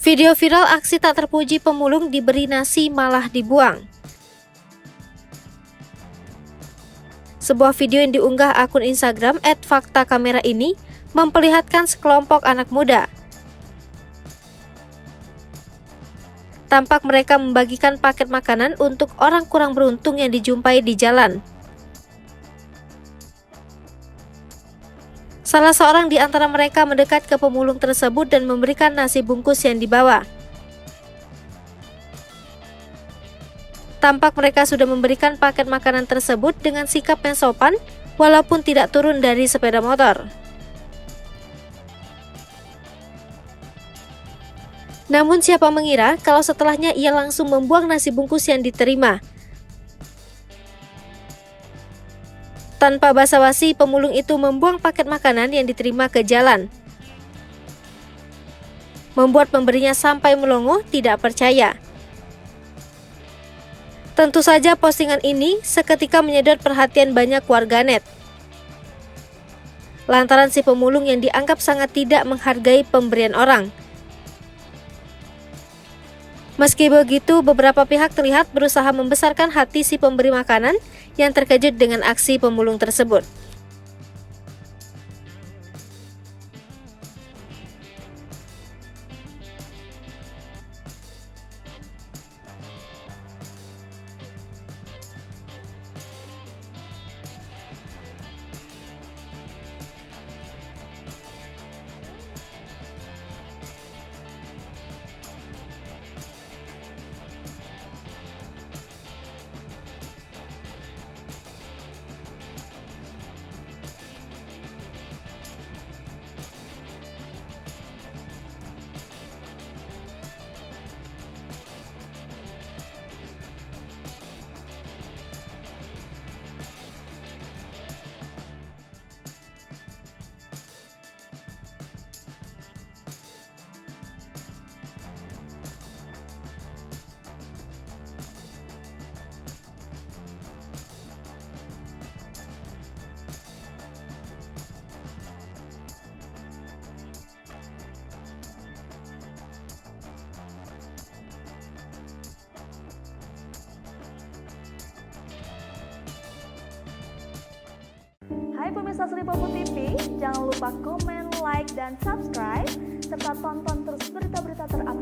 Video viral aksi tak terpuji pemulung diberi nasi malah dibuang. Sebuah video yang diunggah akun Instagram @faktakamera ini memperlihatkan sekelompok anak muda. Tampak mereka membagikan paket makanan untuk orang kurang beruntung yang dijumpai di jalan. Salah seorang di antara mereka mendekat ke pemulung tersebut dan memberikan nasi bungkus yang dibawa. Tampak mereka sudah memberikan paket makanan tersebut dengan sikap yang sopan, walaupun tidak turun dari sepeda motor. Namun siapa mengira kalau setelahnya ia langsung membuang nasi bungkus yang diterima. Tanpa basa-basi, pemulung itu membuang paket makanan yang diterima ke jalan. Membuat pemberinya sampai melongo tidak percaya. Tentu saja postingan ini seketika menyedot perhatian banyak warganet. Lantaran si pemulung yang dianggap sangat tidak menghargai pemberian orang. Meski begitu, beberapa pihak terlihat berusaha membesarkan hati si pemberi makanan yang terkejut dengan aksi pemulung tersebut. Hai pemirsa Sri Popo TV, jangan lupa komen, like, dan subscribe, serta tonton terus berita-berita terupdate